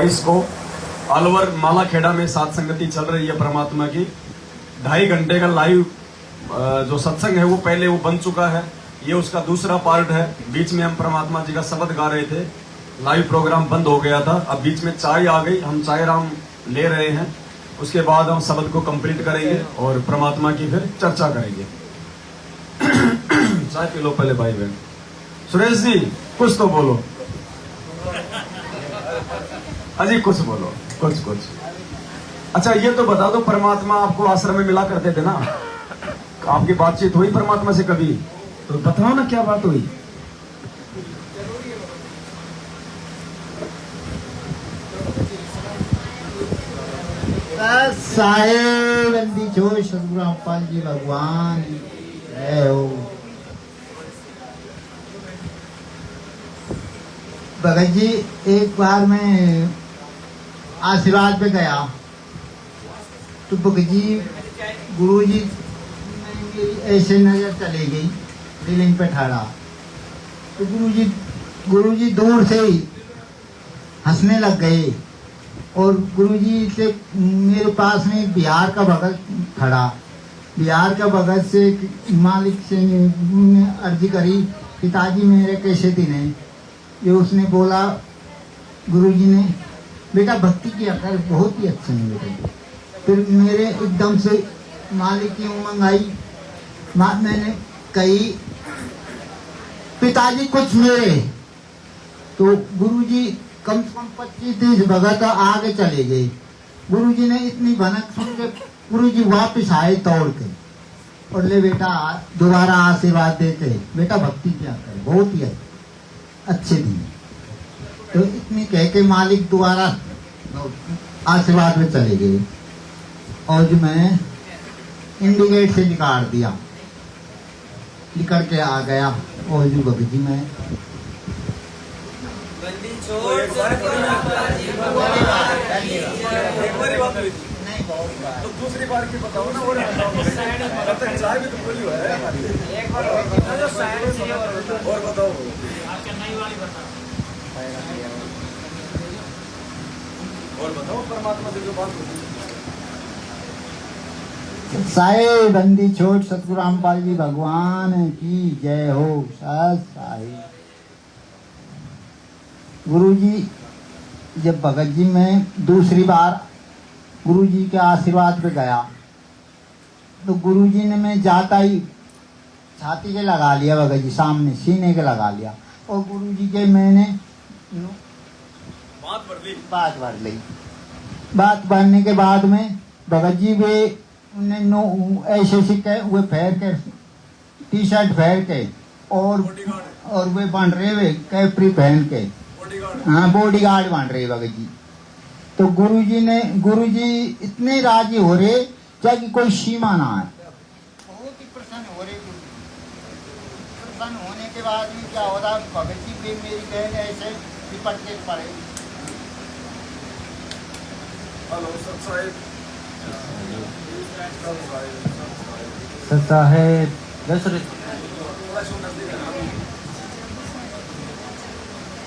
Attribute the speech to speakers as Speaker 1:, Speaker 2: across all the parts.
Speaker 1: इसको all over Malakheda में सात संगति चल रही है परमात्मा की। 2.5 घंटे का लाइव जो सत्संग है वो पहले वो बन चुका है, ये उसका दूसरा पार्ट है। बीच में हम परमात्मा जी का शब्द गा रहे थे, लाइव प्रोग्राम बंद हो गया था। अब बीच में चाय आ गई, हम चाय राम ले रहे हैं। उसके बाद हम शब्द को कंप्लीट करेंगे और परमात्मा की फिर चर्चा करेंगे। चाय पी लो पहले भाई बहन। सुरेश जी कुछ तो बोलो, अजी कुछ बोलो, कुछ। अच्छा ये तो बता दो, परमात्मा आपको आश्रम में मिला करते थे ना, आपकी बातचीत हुई परमात्मा से कभी? तो बताओ ना क्या बात हुई।
Speaker 2: साहेब बंदी छोड़ सतगुरु रामपाल जी भगवान है हो। भगत जी एक बार मैं आशीर्वाद पे गया तो भगत जी गुरु जी ऐसे नजर चले गई, रेलिंग पे ठहरा तो गुरु जी दूर से ही हंसने लग गए और गुरुजी से मेरे पास में बिहार का भगत खड़ा। बिहार का भगत से मालिक से ने अर्जी करी, पिताजी मेरे कैसे दिन है? जो उसने बोला गुरुजी ने, बेटा भक्ति किया कर, बहुत ही अच्छा है बेटा। फिर मेरे एकदम से मालिक की उमंग आई। मैंने कही पिताजी कुछ मेरे, तो गुरुजी कम से कम 25-30 भगत आगे चले गए। गुरुजी ने इतनी भनक सुन के गुरुजी वापस आए दौड़ के और ले बेटा दोबारा आशीर्वाद देते, बेटा भक्ति क्या करे, बहुत ही अच्छे दिन। तो इतनी कह के मालिक दोबारा आशीर्वाद में चले गए और जो मैं इंडिकेट से निकाल दिया, निकल के आ गया। और जो भगत जी मैं
Speaker 1: तो दूसरी बार की बताओ ना, और चाय भी तो बोली है और बताओ परमात्मा से जो बात होती है।
Speaker 2: साहेब बंदी छोड़ सतगुरु रामपाल जी भगवान की जय हो। साहेब गुरुजी जब भगत जी में दूसरी बार गुरुजी के आशीर्वाद पे गया तो गुरुजी ने मैं जाता ही छाती के लगा लिया, भगत जी सामने सीने के लगा लिया और गुरुजी के मैंने बात भर ली। बात भरने के बाद में भगत जी वे ऐसे वे फेर के टी शर्ट फेर के और वे बन रहे वे कैपरी पहन के, हाँ बॉडीगार्ड बन रहे भगत जी। तो गुरुजी इतने राजी हो रहे क्या कि कोई सीमा ना है, बहुत ही प्रसन्न हो रहे। प्रसन्न होने के बाद में क्या हो रहा, भगत जी भी मेरी बहन ऐसे लिपट के पड़े।
Speaker 1: हेलो
Speaker 2: साहेब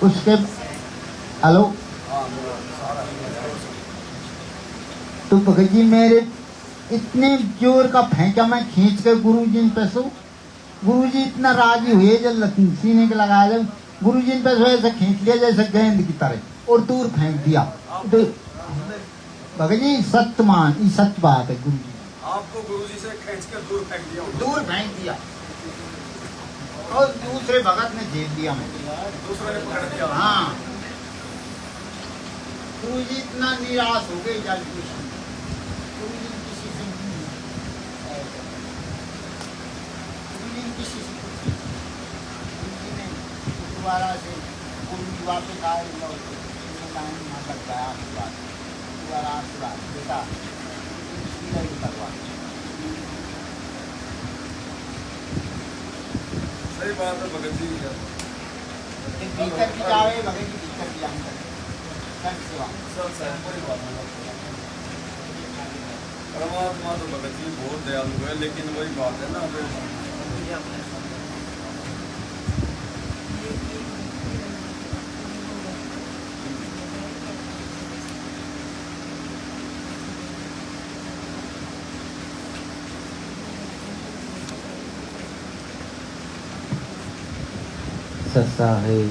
Speaker 2: उसके हेलो तो भगत जी मेरे इतने जोर का फेंका, मैं खींच के गुरुजी पे सो। गुरुजी इतना राजी हुए जब सीने के लगाया, जब गुरुजी पे सो ऐसे खींच लिया जैसे गेंद की तरह और दूर फेंक दिया। तो भगत जी सत्य मान, ये सत्य बात है। गुरुजी
Speaker 1: आपको गुरुजी से खींच कर दूर फेंक दिया,
Speaker 2: दूर फेंक दिया और दूसरे भगत ने झेल दिया, मैं
Speaker 1: दूसरे ने पकड़ दिया।
Speaker 2: हाँ गुरुजी इतना निराश हो गए जल किसी से दोबारा से गुरुजी वापस आए दोबारा आशीर्वाद बेटा करवा।
Speaker 1: सही बात है भगत जी,
Speaker 2: दिक्कत की जावे भगत जी, दिक्कत की जावे
Speaker 1: परमात्मा तो भगत जी बहुत दयालु है, लेकिन वही बात है ना,
Speaker 3: ससा है।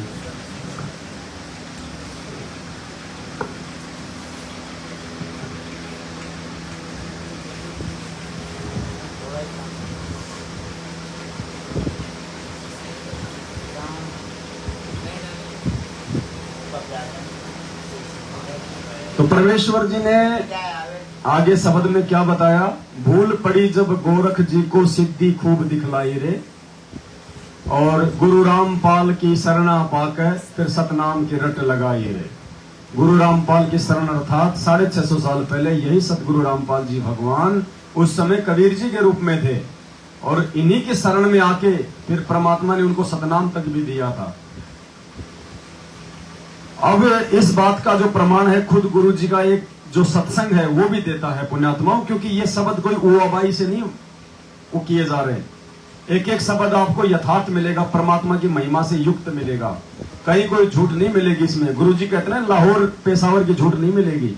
Speaker 1: तो परमेश्वर जी ने आगे शब्द में क्या बताया? भूल पड़ी जब गोरख जी को सिद्धि खूब दिखलाई रे, और गुरु रामपाल की शरणा पाकर फिर सतनाम की रट लगाई रे। गुरु रामपाल की शरण अर्थात 650 साल पहले यही सतगुरु रामपाल जी भगवान उस समय कबीर जी के रूप में थे, और इन्हीं की शरण में आके फिर परमात्मा ने उनको सतनाम तक भी दिया था। अब इस बात का जो प्रमाण है खुद गुरु जी का एक जो सत्संग है वो भी देता है पुण्यात्माओं, क्योंकि ये शब्द कोई उबाई से नहीं वो किए जा रहे हैं। एक एक शब्द आपको यथार्थ मिलेगा, परमात्मा की महिमा से युक्त मिलेगा, कहीं कोई झूठ नहीं मिलेगी इसमें। गुरु जी कहते हैं लाहौर पेशावर की झूठ नहीं मिलेगी।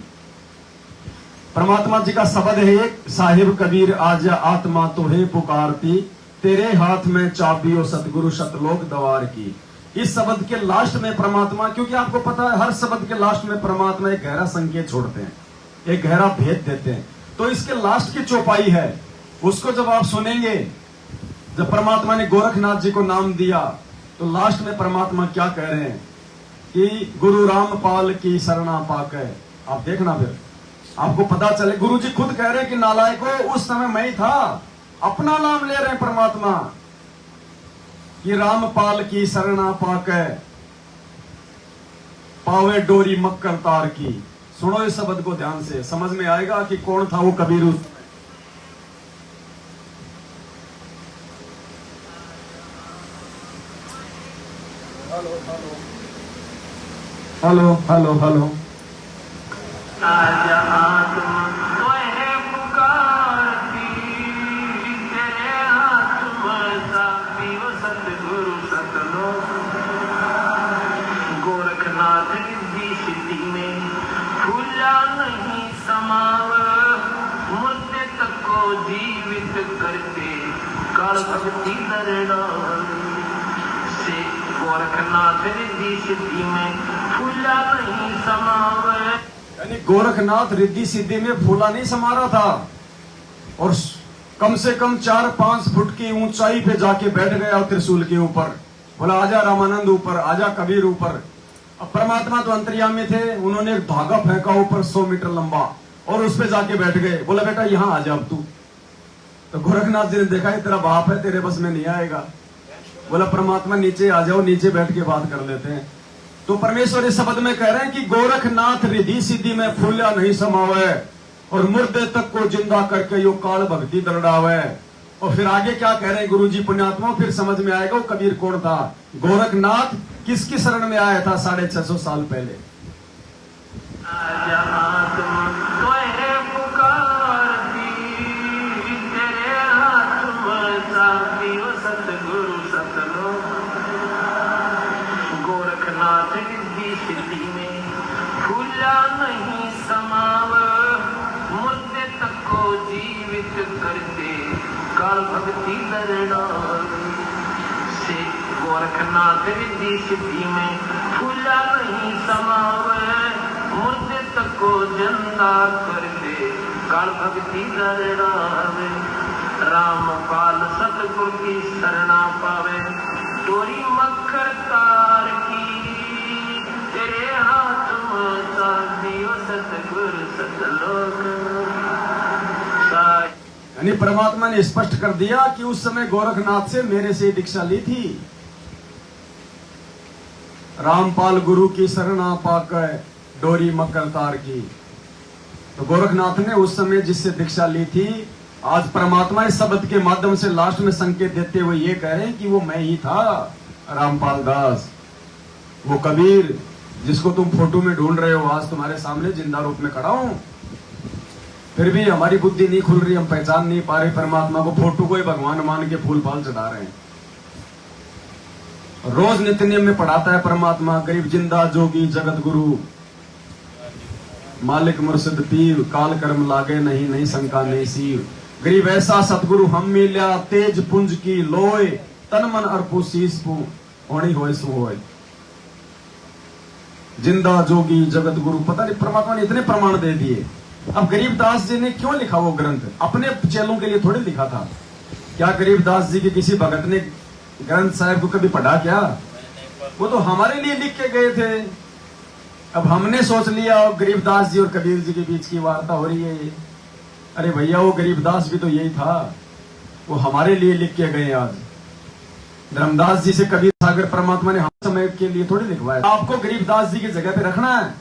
Speaker 1: परमात्मा जी का शब्द है एक, साहिब कबीर आजा आत्मा तो है पुकारती, तेरे हाथ में चाबियो सतगुरु सतलोक दवार की। इस शब्द के लास्ट में परमात्मा, क्योंकि आपको पता है हर शब्द के लास्ट में परमात्मा एक गहरा संकेत छोड़ते हैं, एक गहरा भेद देते हैं। तो इसके लास्ट की चौपाई है, उसको जब आप सुनेंगे, जब परमात्मा ने गोरखनाथ जी को नाम दिया तो लास्ट में परमात्मा क्या कह रहे हैं कि गुरु रामपाल की शरणा पाकर। आप देखना फिर आपको पता चले, गुरु जी खुद कह रहे हैं कि नालायको उस समय मैं ही था, अपना नाम ले रहे हैं परमात्मा कि रामपाल की शरणा पाकर पावे डोरी मक्कर तार की। सुनो इस शब्द को ध्यान से, समझ में आएगा कि कौन था वो कबीर। Hello hello hello.
Speaker 4: आजा आत्मा तोहे पुकारती, तेरे हाथ में साबियो सतगुरु सतलोक। गोरखनाथ रिद्धि सिद्धि में फूला नहीं समावे, मुर्दे तक को जीवित करते काल भक्ति दरड़ावे। से गोरखनाथ रिद्धि सिद्धि में फूला नहीं समावे,
Speaker 1: यानी गोरखनाथ रिद्धि सिद्धि में फूला नहीं समा रहा था, और कम से कम 4-5 फुट की ऊंचाई पे जाके बैठ गया त्रिशूल के ऊपर। बोला आजा रामानंद ऊपर, आजा कबीर ऊपर। अब परमात्मा तो अंतर्यामी थे, उन्होंने एक धागा फेंका ऊपर 100 मीटर लंबा और उस पे जाके बैठ गए। बोला बेटा यहाँ आ जा अब तू। तो गोरखनाथ जी ने देखा है तेरा बाप है, तेरे बस में नहीं आएगा। बोला परमात्मा नीचे आ जाओ, नीचे बैठ के बात कर लेते हैं। तो परमेश्वर इस शब्द में कह रहे हैं कि गोरखनाथ रिद्धि सिद्धि में फूला नहीं समावे, और मुर्दे तक को जिंदा करके यो काल भक्ति दरड़ावे। और फिर आगे क्या कह रहे हैं गुरु जी पुण्यात्मा, फिर समझ में आएगा वो कबीर कौन था। गोरखनाथ किसकी शरण में आया था 650 साल पहले।
Speaker 4: आजा आत्मा तोहे पुकारती, तेरे हाथ में साबियो सतगुरु सतलोक। गोरखनाथ रिद्धि सिद्धि में फूला नहीं समावे, मुर्दे तक को जीवित करते काल भक्ति दरड़ावे। से गोरखनाथ रिद्धि सिद्धि में फूला नहीं समावे, मुर्दे तक को जिंदा करते काल भक्ति दरड़ावे। रामपाल सतगुरु की शरणा पावे, डोरी मक्खर तार की, तेरे हाथ में साबियो सतगुरु सतलोक।
Speaker 1: यानी परमात्मा ने स्पष्ट कर दिया कि उस समय गोरखनाथ से मेरे से दीक्षा ली थी। रामपाल गुरु की शरणा पाकर डोरी मकर तार की। तो गोरखनाथ ने उस समय जिससे दीक्षा ली थी, आज परमात्मा इस शब्द के माध्यम से लास्ट में संकेत देते हुए ये कह रहे हैं कि वो मैं ही था, रामपाल दास, वो कबीर जिसको तुम फोटो में ढूंढ रहे हो, आज तुम्हारे सामने जिंदा रूप में खड़ा हूं। फिर भी हमारी बुद्धि नहीं खुल रही, हम पहचान नहीं पा रहे परमात्मा को, फोटो को ही भगवान मान के फूल फाल चढ़ा रहे हैं। रोज नित्य नियम में पढ़ाता है परमात्मा, गरीब जिंदा जोगी जगत गुरु, मालिक मुर्शिद पीर, काल कर्म लागे नहीं नहीं शंका नहीं सीर। गरीब ऐसा सतगुरु हम मिल्या, तेज पुंज की लोय, तन मन अर्पु शीस पू। होनी होए सो होए। जिंदा जोगी जगत गुरु, पता नहीं परमात्मा ने इतने प्रमाण दे दिए। अब गरीबदास जी ने क्यों लिखा वो ग्रंथ? अपने चेलों के लिए थोड़ी लिखा था। क्या गरीबदास जी के किसी भगत ने ग्रंथ साहब को कभी पढ़ा क्या? वो तो हमारे लिए लिख के गए थे। अब हमने सोच लिया और गरीबदास जी और कबीर जी के बीच की वार्ता हो रही है। अरे भैया, वो गरीबदास भी तो यही था, वो हमारे लिए लिख के गए। आज धर्मदास जी से कबीर सागर परमात्मा ने हम समय के लिए थोड़ी लिखवाया। आपको गरीबदास जी की जगह पे रखना है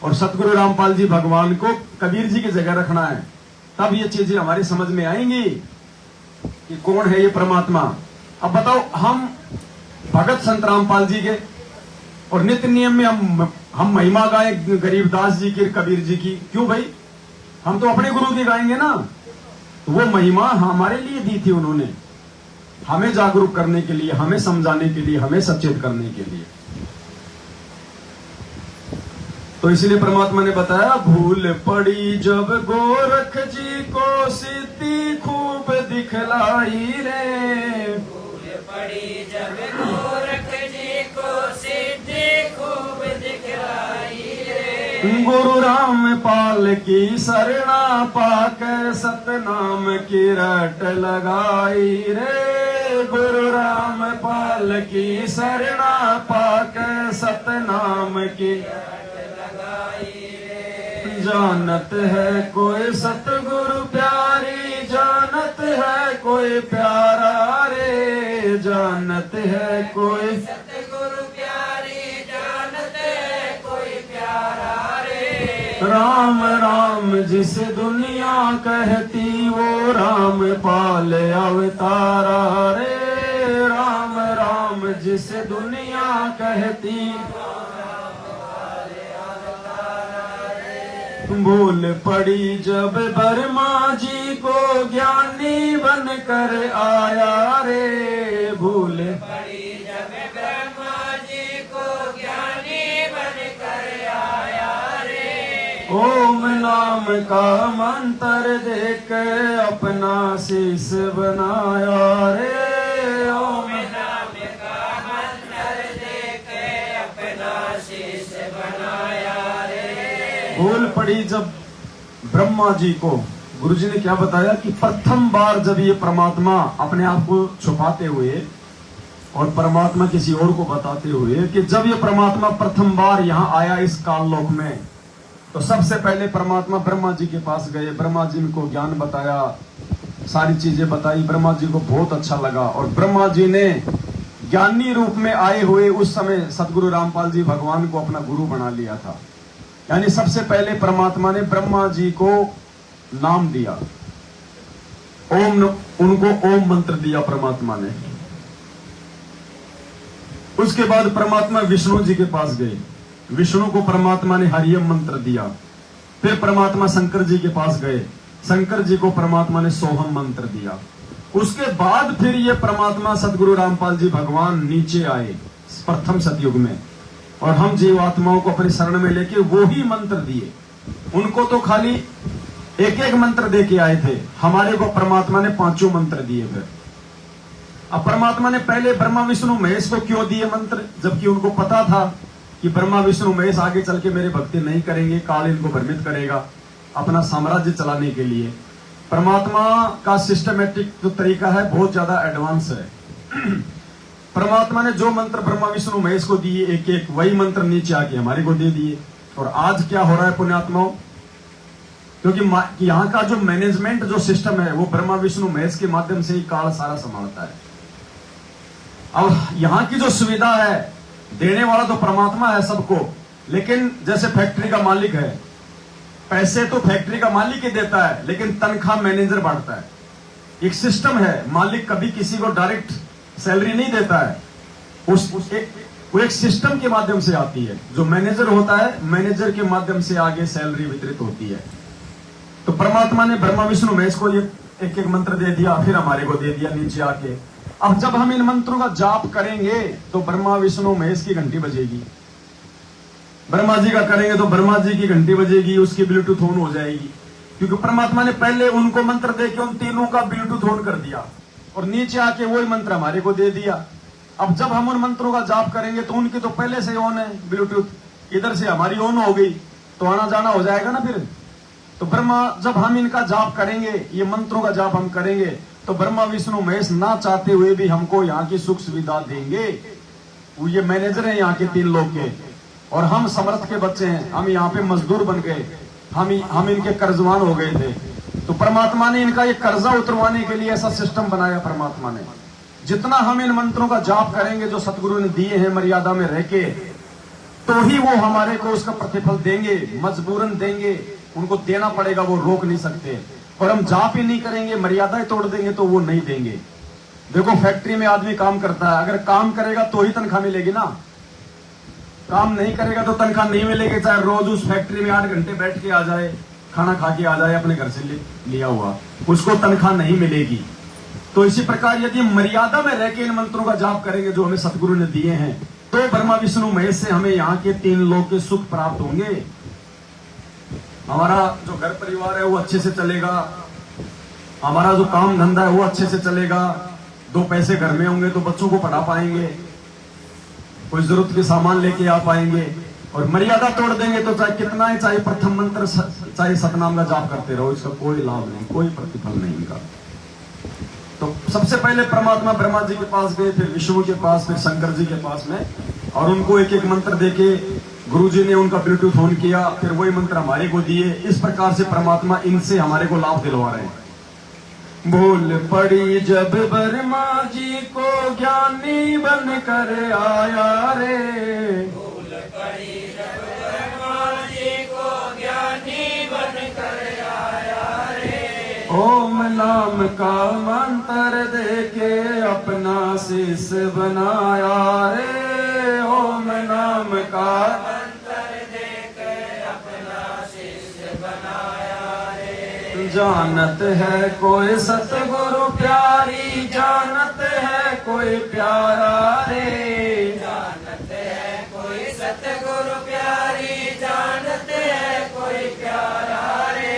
Speaker 1: और सतगुरु रामपाल जी भगवान को कबीर जी की जगह रखना है, तब ये चीजें हमारी समझ में आएंगी कि कौन है ये परमात्मा। अब बताओ, हम भगत संत रामपाल जी के और नित्य नियम में हम महिमा गाए गरीबदास जी की, कबीर जी की, क्यों भाई? हम तो अपने गुरु की गाएंगे ना। तो वो महिमा हमारे लिए दी थी उन्होंने, हमें जागरूक करने के लिए, हमें समझाने के लिए, हमें सचेत करने के लिए। तो इसलिए परमात्मा ने बताया, भूल पड़ी जब गोरख जी को सिद्धि खूब दिखलाई रे।
Speaker 3: भूल पड़ी जब गोरख जी को सिद्धि खूब दिखलाई रे।
Speaker 1: गुरु रामपाल की शरणा पाक सतनाम की रट लगाई रे। गुरु रामपाल की शरणा पाक सतनाम की जानत है कोई सतगुरु प्यारी, जानत है कोई प्यारा रे। जानत है कोई
Speaker 3: सतगुरु प्यारी, जानत है कोई प्यारा रे।
Speaker 1: राम राम जिस दुनिया कहती, वो रामपाल अवतारा रे। राम राम जिस दुनिया कहती, भूल पड़ी जब बर्मा जी को ज्ञानी बनकर आया रे। भूल
Speaker 3: पड़ी जब ब्रह्मा जी को ज्ञानी बनकर आया रे।
Speaker 1: ओम नाम का मंत्र देकर अपना शीश बनाया रे। ओम
Speaker 3: नाम का मंत्र देके अपना शीश बनाया रे।
Speaker 1: भूल पड़ी जब ब्रह्मा जी को, गुरुजी ने क्या बताया कि प्रथम बार जब ये परमात्मा अपने आप को छुपाते हुए और परमात्मा किसी और को बताते हुए कि जब ये परमात्मा प्रथम बार यहाँ आया इस काल लोक में, तो सबसे पहले परमात्मा ब्रह्मा जी के पास गए। ब्रह्मा जी को ज्ञान बताया, सारी चीजें बताई। ब्रह्मा जी को बहुत अच्छा लगा और ब्रह्मा जी ने ज्ञानी रूप में आए हुए उस समय सतगुरु रामपाल जी भगवान को अपना गुरु बना लिया था। यानी सबसे पहले परमात्मा ने ब्रह्मा जी को नाम दिया, ओम, उनको ओम मंत्र दिया परमात्मा ने। उसके बाद परमात्मा विष्णु जी के पास गए, विष्णु को परमात्मा ने हरियम मंत्र दिया। फिर परमात्मा शंकर जी के पास गए, शंकर जी को परमात्मा ने सोहम मंत्र दिया। उसके बाद फिर ये परमात्मा सतगुरु रामपाल जी भगवान नीचे आए प्रथम सतयुग में, और हम जीवात्माओं को अपनी शरण में लेके वो ही मंत्र दिए। उनको तो खाली एक एक मंत्र दे के आए थे, हमारे को परमात्मा ने पांचों मंत्र दिए। फिर अब परमात्मा ने पहले ब्रह्मा विष्णु महेश को क्यों दिए मंत्र, जबकि उनको पता था कि ब्रह्मा विष्णु महेश आगे चल के मेरे भक्ति नहीं करेंगे, काल इनको भ्रमित करेगा अपना साम्राज्य चलाने के लिए। परमात्मा का सिस्टमेटिक जो तरीका है बहुत ज्यादा एडवांस है। परमात्मा ने जो मंत्र ब्रह्मा विष्णु महेश को दिए एक एक, वही मंत्र नीचे आके हमारे को दे दिए। और आज क्या हो रहा है पुण्यात्माओं, क्योंकि यहाँ का जो मैनेजमेंट जो सिस्टम है वो ब्रह्मा विष्णु महेश के माध्यम से ही काल सारा संभालता है। अब यहाँ की जो सुविधा है, देने वाला तो परमात्मा है सबको, लेकिन जैसे फैक्ट्री का मालिक है, पैसे तो फैक्ट्री का मालिक ही देता है, लेकिन तनख्वाह मैनेजर बांटता है। एक सिस्टम है, मालिक कभी किसी को डायरेक्ट सैलरी नहीं देता है, वो एक सिस्टम के माध्यम से आती है। जो मैनेजर होता है, मैनेजर के माध्यम से आगे सैलरी वितरित होती है। तो परमात्मा ने ब्रह्मा विष्णु महेश को ये एक एक मंत्र दे दिया, फिर हमारे को दे दिया नीचे आके। अब जब हम इन मंत्रों का जाप करेंगे तो ब्रह्मा विष्णु महेश की घंटी बजेगी, ब्रह्मा जी का करेंगे तो ब्रह्मा जी की घंटी बजेगी, उसकी ब्लूटूथ ऑन हो जाएगी, क्योंकि परमात्मा ने पहले उनको मंत्र दे के उन तीनों का ब्लूटूथ ऑन कर दिया और नीचे आके वही मंत्र हमारे को दे दिया। अब जब हम उन मंत्रों का जाप करेंगे तो उनकी तो पहले से ऑन है ब्लूटूथ, इधर से हमारी ऑन हो गई तो आना जाना हो जाएगा ना फिर। तो ब्रह्मा जब हम इनका जाप करेंगे, ये मंत्रों का जाप हम करेंगे, तो ब्रह्मा विष्णु महेश ना चाहते हुए भी हमको यहाँ की सुख सुविधा देंगे। वो ये मैनेजर हैं यहाँ के 3 लोग के, और हम समर्थ के बच्चे हैं, हम यहाँ पे मजदूर बन गए, हम इनके कर्जवान हो गए थे। तो परमात्मा ने इनका ये कर्जा उतरवाने के लिए ऐसा सिस्टम बनाया परमात्मा ने। जितना हम इन मंत्रों का जाप करेंगे जो सतगुरु ने दिए हैं मर्यादा में रह के, तो ही वो हमारे को उसका प्रतिफल देंगे, मजबूरन देंगे, उनको देना पड़ेगा, वो रोक नहीं सकते। और हम जाप ही नहीं करेंगे, मर्यादाएं तोड़ देंगे तो वो नहीं देंगे। देखो फैक्ट्री में आदमी काम करता है, अगर काम करेगा तो ही तनख्वाह मिलेगी ना, काम नहीं करेगा तो तनख्वाह नहीं मिलेगी, चाहे रोज उस फैक्ट्री में 8 घंटे बैठ के आ जाए, खाना खा के आ जाए अपने घर से लिया हुआ, उसको तनख्वाह नहीं मिलेगी। तो इसी प्रकार यदि मर्यादा में रह के इन मंत्रों का जाप करेंगे जो हमें सतगुरु ने दिए हैं, तो ब्रह्मा विष्णु महेश से हमें यहाँ के 3 लोग के सुख प्राप्त होंगे। हमारा जो घर परिवार है वो अच्छे से चलेगा, हमारा जो काम धंधा है वो अच्छे से चलेगा, 2 पैसे घर में होंगे तो बच्चों को पढ़ा पाएंगे, कोई जरूरत के सामान लेके आ पाएंगे। और मर्यादा तोड़ देंगे तो चाहे कितना ही, चाहे प्रथम मंत्र चाहे सतनाम का जाप करते रहो, इसका कोई लाभ नहीं, कोई प्रतिफल नहीं इनका। तो सबसे पहले परमात्मा ब्रह्मा जी के पास गए, फिर विष्णु के पास, फिर शंकर जी के पास में, और उनको एक एक मंत्र देके गुरु जी ने उनका ब्लूटूथ ऑन किया, फिर वही मंत्र हमारे को दिए। इस प्रकार से परमात्मा इनसे हमारे को लाभ दिलवा रहे हैं। भूल पड़ी जब ब्रह्मा जी को ज्ञानी बन कर आया रे,
Speaker 3: भूल पड़ी जब ब्रह्मा जी को ज्ञानी बन कर आया रे,
Speaker 1: ओम नाम का मंत्र देके अपना शिष्य बनाया रे, ओम नाम का
Speaker 3: मंत्र देके अपना शिष्य बनाया रे।
Speaker 1: जानत है कोई सतगुरु प्यारी, जानत है कोई प्यारा रे,
Speaker 3: जानत है कोई सतगुरु प्यारी, जानत है कोई प्यारा रे।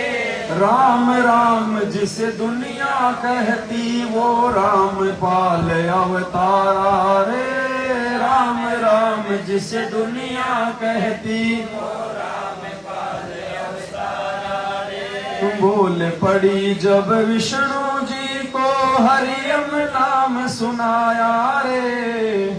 Speaker 1: राम राम जिसे दुनिया कहती, वो राम पाल अवतारा रे, राम राम जिसे दुनिया कहती,
Speaker 3: वो राम पाल अवतारा रे।
Speaker 1: भूल पड़ी जब विष्णु जी को हरियम नाम सुनाया रे,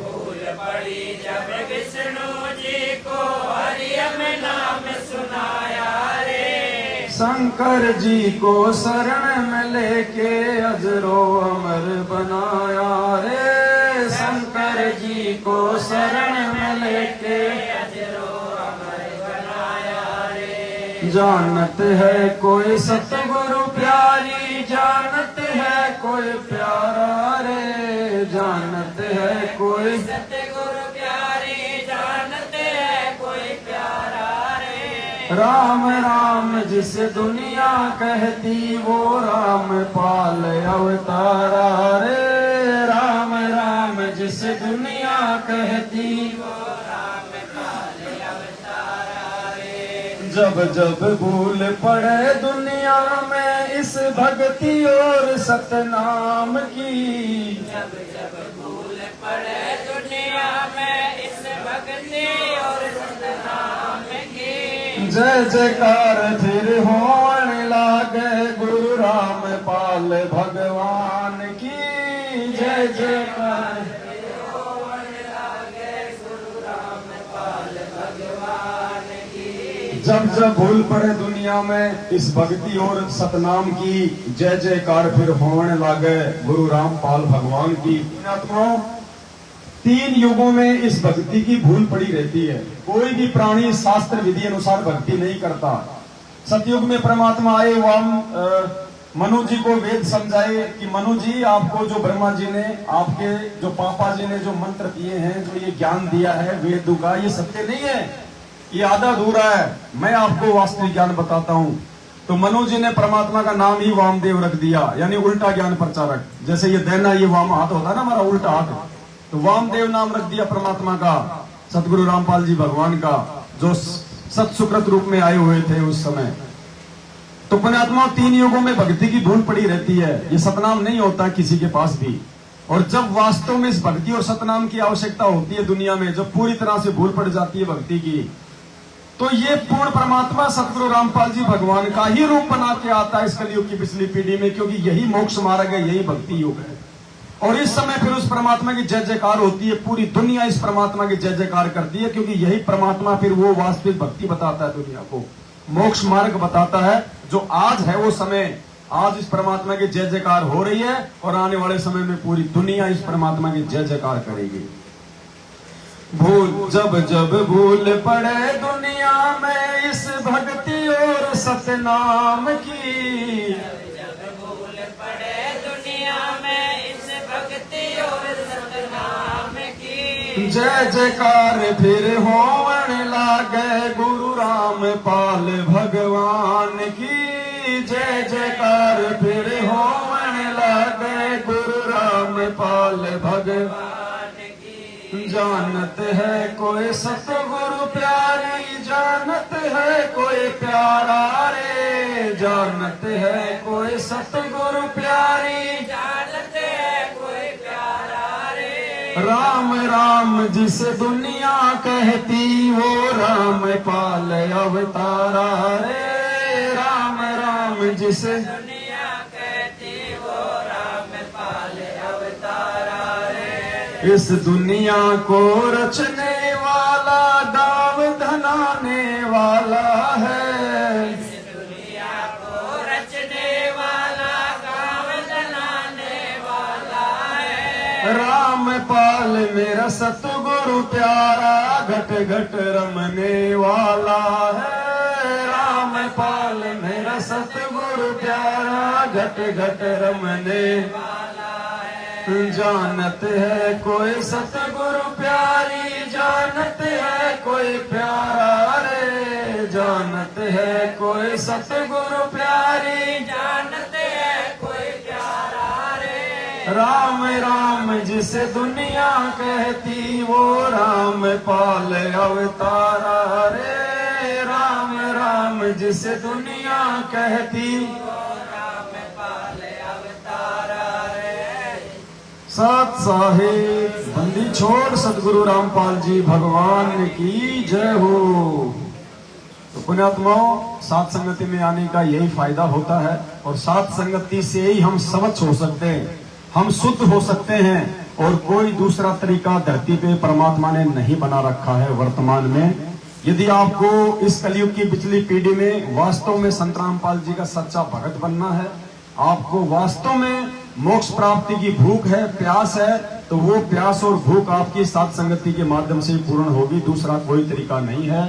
Speaker 3: भूल पड़ी जब विष्णु जी को हरियम नाम सुनाया रे।
Speaker 1: शंकर जी को शरण में लेके अजरो अमर बनाया रे, शंकर जी को शरण में लेके
Speaker 3: अजरो अमर बनाया रे।
Speaker 1: जानत है कोई सतगुरु प्यारी, जानत है कोई प्यारा रे, जानत है कोई
Speaker 3: सतगुरु प्यारी, जानत है कोई प्यारा रे।
Speaker 1: राम राम जिसे दुनिया कहती, वो राम पाल अवतारा रे, राम राम जिसे दुनिया कहती,
Speaker 3: वो राम पाल अवतारा रे।
Speaker 1: जब जब भूल पड़े दुनिया में इस भक्ति और सतनाम की,
Speaker 3: जब जब भूल पड़े दुनिया में इस भक्ति और सतनाम की,
Speaker 1: जय जयकार फिर होने लागे गुरु राम पाल भगवान की, जय जयकार। जब जब भूल पड़े दुनिया में इस भक्ति और सतनाम की, जय जयकार फिर होने लागे गुरु रामपाल भगवान की। आत्माओं 3 युगों में इस भक्ति की भूल पड़ी रहती है। कोई भी प्राणी शास्त्र विधि अनुसार भक्ति नहीं करता। सतयुग में परमात्मा आए, वह मनु जी को वेद समझाए कि मनु जी, आपको जो ब्रह्मा जी ने, आपके जो पापा जी ने जो मंत्र दिए हैं, जो ये ज्ञान दिया है वेद का, ये सत्य नहीं है, ये आधा अधूरा है। मैं आपको वास्तविक ज्ञान बताता हूँ। तो मनु जी ने परमात्मा का नाम ही वामदेव रख दिया, यानी उल्टा ज्ञान प्रचारक। जैसे ये देना, ये वाम हाथ होता है ना हमारा, उल्टा हाथ, तो वामदेव नाम रख दिया परमात्मा का, सतगुरु रामपाल जी भगवान का, जो सत सुकृत रूप में आए हुए थे उस समय। तो पुण्यात्मा 3 युगों में भक्ति की भूल पड़ी रहती है। ये सतनाम नहीं होता किसी के पास भी। और जब वास्तव में इस भक्ति और सतनाम की आवश्यकता होती है दुनिया में, जब पूरी तरह से भूल पड़ जाती है भक्ति की, तो ये पूर्ण परमात्मा सतगुरु रामपाल जी भगवान का ही रूप बना के आता है इस कलयुग की पिछली पीढ़ी में, क्योंकि यही मोक्ष मार्ग है, यही भक्ति युग है। और इस समय फिर उस परमात्मा की जय जयकार होती है, पूरी दुनिया इस परमात्मा की जय जयकार करती है, क्योंकि यही परमात्मा फिर वो वास्तविक भक्ति बताता है दुनिया को, मोक्ष मार्ग बताता है। जो आज है वो समय, आज इस परमात्मा की जय जयकार हो रही है और आने वाले समय में पूरी दुनिया इस परमात्मा की जय जयकार करेगी। भूल जब जब भूल पड़े दुनिया में इस भक्ति और सतनाम की,
Speaker 3: जब भूल पड़े दुनिया में इस भक्ति और सतनाम की,
Speaker 1: जय जयकार फिर होने लागे गुरु रामपाल भगवान की, जय जयकार फिर होने लागे गुरु रामपाल भगवान। जानत है कोई सतगुरु प्यारी, जानत है कोई प्यारा रे, जानत है कोई सतगुरु प्यारी,
Speaker 3: जानत है कोई प्यारा रे।
Speaker 1: राम राम जिसे दुनिया कहती वो रामपाल अवतारा रे, राम राम जिसे
Speaker 3: दुनिया कहती वो रामपाल अवतारा रे।
Speaker 1: इस दुनिया को रचने वाला दाव धनाने वाला है,
Speaker 3: इस दुनिया को रचने वाला गाँव जलाने वाला है।
Speaker 1: रामपाल मेरा सतगुरु प्यारा घट घट रमने वाला है, रामपाल मेरा सतगुरु प्यारा घट घट रमने
Speaker 3: वाला है।
Speaker 1: जानत है कोई सतगुरु प्यारी, जानत है कोई प्यारा रे, जानत है कोई सतगुरु प्यारी,
Speaker 3: जानत है कोई प्यारा रे।
Speaker 1: राम राम जिसे दुनिया कहती वो रामपाल अवतारा रे, राम राम जिसे दुनिया कहती
Speaker 3: रामपाल अवतारा रे।
Speaker 1: सत साहिब बंदी छोड़ सतगुरु रामपाल जी भगवान की जय हो। तो पुण्यात्माओं, सात संगति में आने का यही फायदा होता है, और सात संगति से ही हम स्वच्छ हो सकते हैं, हम शुद्ध हो सकते हैं, और कोई दूसरा तरीका धरती पे परमात्मा ने नहीं बना रखा है वर्तमान में। यदि आपको इस कलयुग की पिछली पीढ़ी में वास्तव में संत रामपाल जी का सच्चा भगत बनना है, आपको वास्तव में मोक्ष प्राप्ति की भूख है, प्यास है, तो वो प्यास और भूख आपकी सात संगति के माध्यम से पूर्ण होगी, दूसरा कोई तरीका नहीं है।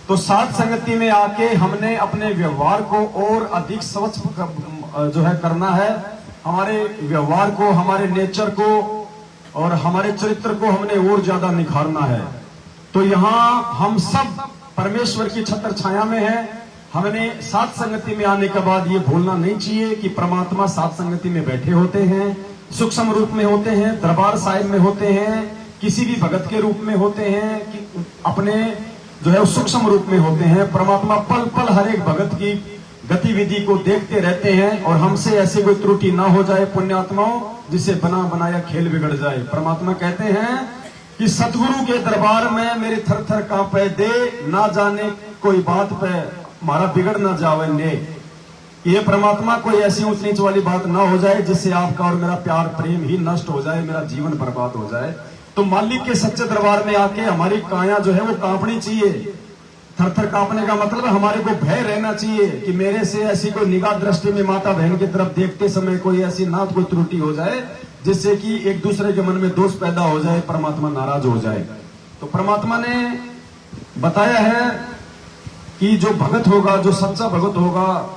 Speaker 1: तो सात संगति में आके हमने अपने व्यवहार को और अधिक स्वच्छ जो है करना है, हमारे व्यवहार को, हमारे नेचर को और हमारे चरित्र को हमने और ज्यादा निखारना है। तो यहाँ हम सब परमेश्वर की छत्र छाया में हैं। हमने सात संगति में आने के बाद ये भूलना नहीं चाहिए कि परमात्मा सात संगति में बैठे होते हैं, सूक्ष्म रूप में होते हैं, दरबार साहिब में होते हैं, किसी भी भगत के रूप में होते हैं, कि अपने जो है सूक्ष्म रूप में होते हैं। परमात्मा पल पल हर एक भगत की गतिविधि को देखते रहते हैं, और हमसे ऐसी कोई त्रुटि ना हो जाए पुण्यात्माओं जिसे बना बनाया खेल बिगड़ जाए। परमात्मा कहते हैं कि सतगुरु के दरबार में मेरे थर थर कांपे दे, ना जाने कोई बात पे हमारा बिगड़ ना जावे ने। ये परमात्मा कोई ऐसी ऊंच नीच वाली बात ना हो जाए जिससे आपका और मेरा प्यार प्रेम ही नष्ट हो जाए, मेरा जीवन बर्बाद हो जाए। तो मालिक के सच्चे दरबार में आके हमारी काया जो है वो कांपनी चाहिए। थर थर कांपने का मतलब हमारे को भय रहना चाहिए कि मेरे से ऐसी कोई निगाह दृष्टि में माता बहन की तरफ देखते समय कोई ऐसी ना कोई त्रुटि हो जाए जिससे कि एक दूसरे के मन में दोष पैदा हो जाए, परमात्मा नाराज हो जाए। तो परमात्मा ने बताया है कि जो भगत होगा, जो सच्चा भगत होगा,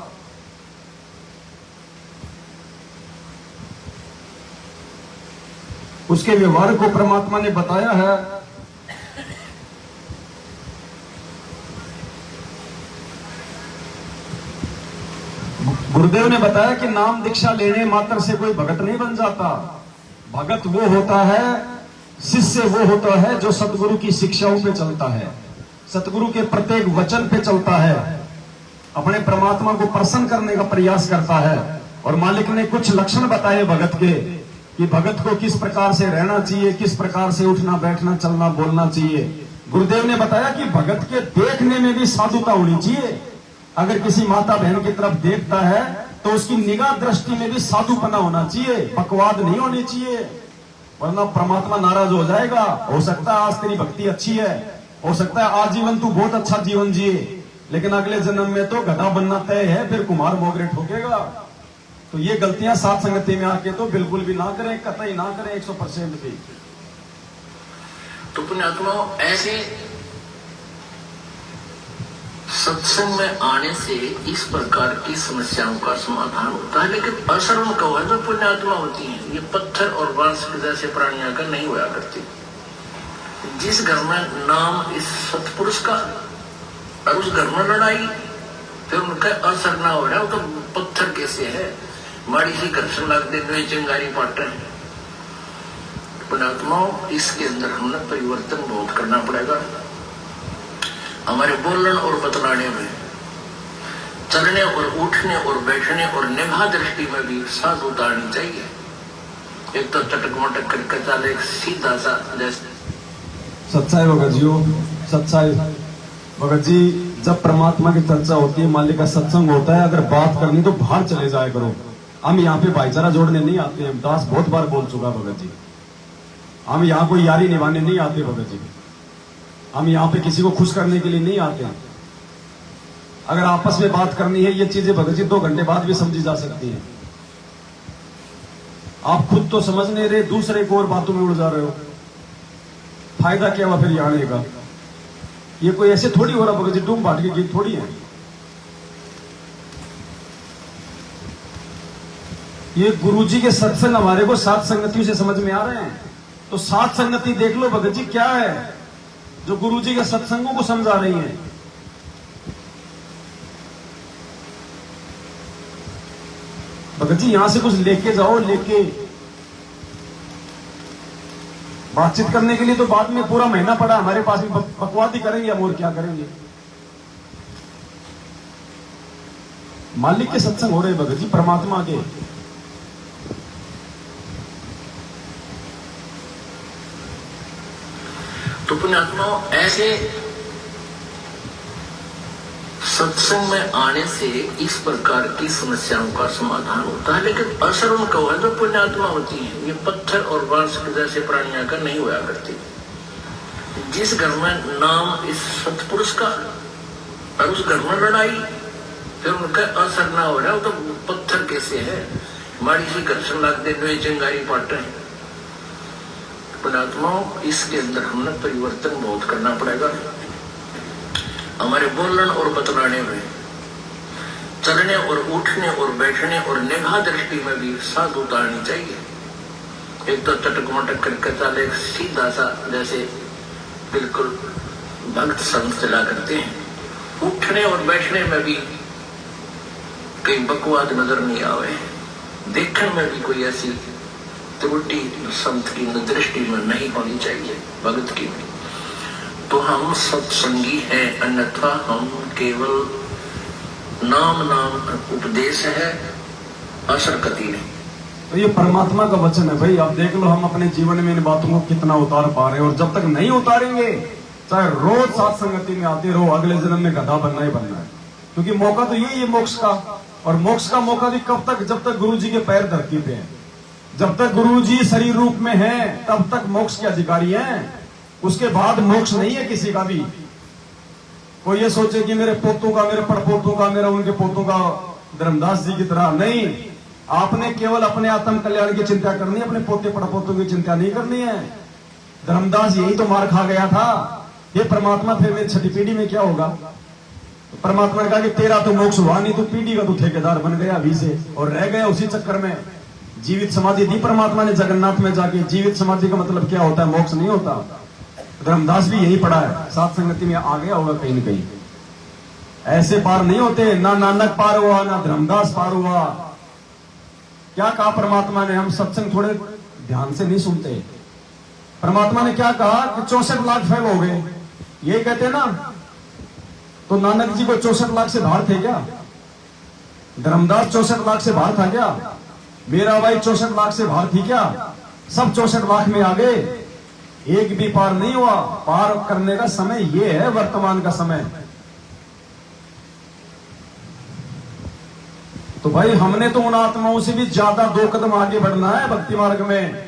Speaker 1: उसके व्यवहार को परमात्मा ने बताया है। गुरुदेव ने बताया कि नाम दीक्षा लेने मात्र से कोई भगत नहीं बन जाता। भगत वो होता है, शिष्य वो होता है जो सतगुरु की शिक्षाओं पे चलता है, सतगुरु के प्रत्येक वचन पे चलता है, अपने परमात्मा को प्रसन्न करने का प्रयास करता है। और मालिक ने कुछ लक्षण बताए भगत के कि भगत को किस प्रकार से रहना चाहिए, किस प्रकार से उठना बैठना चलना बोलना चाहिए। गुरुदेव ने बताया कि भगत के देखने में भी साधुता होनी चाहिए। अगर किसी माता बहन की तरफ देखता है तो उसकी निगाह दृष्टि में भी साधुपना होना चाहिए, बकवाद नहीं होनी चाहिए, वरना परमात्मा नाराज हो जाएगा। हो सकता है आज तेरी भक्ति अच्छी है, हो सकता है आजीवन तू बहुत अच्छा जीवन जिए, लेकिन अगले जन्म में तो गधा बनना तय है, फिर कुमार मोगरे ठोकेगा। तो ये गलतियां साथ संगति में आके तो बिल्कुल भी ना करें, कतई ना करें, 100% भी।
Speaker 4: तो पुण्यात्माओं, ऐसे सत्संग में आने से इस प्रकार की समस्याओं का समाधान होता है, लेकिन असर उनका हुआ जो पुण्यात्मा होती है। ये पत्थर और बांस के जैसे प्राणियां का नहीं हुआ करती। जिस घर में नाम इस सतपुरुष का और उस घर में लड़ाई, फिर उनका असर ना हो रहा, वो तो पत्थर कैसे है, माड़ी सी घर्षण लग दे तो चिंगारी पाटे। पुण्यात्माओं, इसके अंदर हमने परिवर्तन बहुत करना पड़ेगा। हमारे बोलने और बतलाने में, चलने और उठने और बैठने और निगाह दृष्टि में भी साधुता आनी चाहिए। एक तो चटक मटक करके चले, एक सीधा सा जैसे
Speaker 1: सच्चाई भगत जी हो, सच्चाई भगत जी। जब परमात्मा की चर्चा होती है, मालिक का सत्संग होता है, अगर बात करनी तो बाहर चले जाया करो। हम यहाँ पे भाईचारा जोड़ने नहीं आते हैं, दास बहुत बार बोल चुका भगत जी। हम यहाँ कोई यारी निभाने नहीं आते भगत जी, हम यहाँ पे किसी को खुश करने के लिए नहीं आते हैं। अगर आपस में बात करनी है, ये चीजें भगत जी 2 घंटे बाद भी समझी जा सकती हैं। आप खुद तो समझ नहीं रहे, दूसरे को और बातों में उड़ जा रहे हो, फायदा क्या हुआ फिर ये आने का। ये कोई ऐसे थोड़ी हो रहा भगत जी, डूम बांट के गीत थोड़ी है। ये गुरुजी के सत्संग हमारे को सात संगतियों से समझ में आ रहे हैं। तो सात संगति देख लो भगत जी क्या है जो गुरुजी के सत्संगों को समझा रही हैं। भगत जी यहां से कुछ लेके जाओ, लेके बातचीत करने के लिए तो बाद में पूरा महीना पड़ा हमारे पास में, बकवाद ही करेंगे हम और क्या करेंगे। मालिक के सत्संग हो रहे भगत जी, परमात्मा के।
Speaker 4: तो पुण्यात्माओं, ऐसे सत्संग में आने से इस प्रकार की समस्याओं का समाधान होता है, लेकिन असर उनका हुआ जो पुण्यात्मा होती है। ये पत्थर और बांस के जैसे प्राणियां का नहीं हुआ करती। जिस घर में नाम इस सतपुरुष का और उस घर में लड़ाई, फिर उनका असर ना हो रहा, वो तो पत्थर कैसे है, माड़ी सी घर्षण लग दे तो चिंगारी पाटे। पुण्यात्माओं, इसके अंदर हमने परिवर्तन बहुत करना पड़ेगा। हमारे बोलने और बतलाने में, चलने और उठने और बैठने और निगाह दृष्टि में भी साधुता आनी चाहिए। एक तो चटक मटक करके चले, एक सीधा सा जैसे बिल्कुल भक्त संत चला करते हैं। उठने और बैठने में भी कहीं बकवाद नजर नहीं आवे, देखने में भी कोई ऐसी त्रुटि संत की दृष्टि में नहीं होनी चाहिए, भगत की भी। तो हम सत्संगी हैं, अन्यथा हम केवल नाम उपदेश है, असर कति नहीं।
Speaker 1: तो ये परमात्मा का वचन है भाई। आप देख लो हम अपने जीवन में इन बातों को कितना उतार पा रहे हैं, और जब तक नहीं उतारेंगे, चाहे रोज साथ संगति में आते रहो, अगले जन्म में गधा बनना ही बनना है। क्योंकि मौका तो यही है मोक्ष का, और मोक्ष का मौका भी कब तक, जब तक गुरु जी के पैर धरती पे हैं। जब तक गुरु जी शरीर रूप में हैं, तब तक मोक्ष के अधिकारी हैं। उसके बाद मोक्ष नहीं है किसी का भी। कोई ये सोचे कि मेरे पोतों का, मेरे पड़पोतों का, मेरा उनके पोतों का धर्मदास जी की तरह नहीं। आपने केवल अपने आत्म कल्याण की चिंता करनी है, अपने पोते पड़पोतों की चिंता नहीं करनी है। धर्मदास यही तो मार खा गया था। ये परमात्मा फिर मेरी छठी पीढ़ी में क्या होगा। तो परमात्मा ने कहा कि तेरा तो मोक्ष हुआ नहीं, तो पीढ़ी का तो ठेकेदार बन गया अभी से, और रह गया उसी चक्कर में। जीवित समाधि दी परमात्मा ने जगन्नाथ में जाके। जीवित समाधि का मतलब क्या होता है, मोक्ष नहीं होता। धर्मदास भी यही पढ़ा है, सात संगति में आ गया होगा कहीं न कहीं। ऐसे पार नहीं होते, ना नानक पार हुआ, ना धर्मदास पार हुआ। क्या कहा परमात्मा ने, हम सत्संग थोड़े ध्यान से नहीं सुनते। परमात्मा ने क्या कहा कि 64 लाख फेल हो गए, ये कहते ना। तो नानक जी को 64 लाख से बाहर थे क्या? धर्मदास 64 लाख से बाहर था क्या? मेरा भाई 64 लाख से बाहर थी क्या? सब 64 लाख में आ गए, एक भी पार नहीं हुआ। पार करने का समय ये है, वर्तमान का समय। तो भाई हमने तो उन आत्माओं से भी ज्यादा 2 कदम आगे बढ़ना है भक्ति मार्ग में।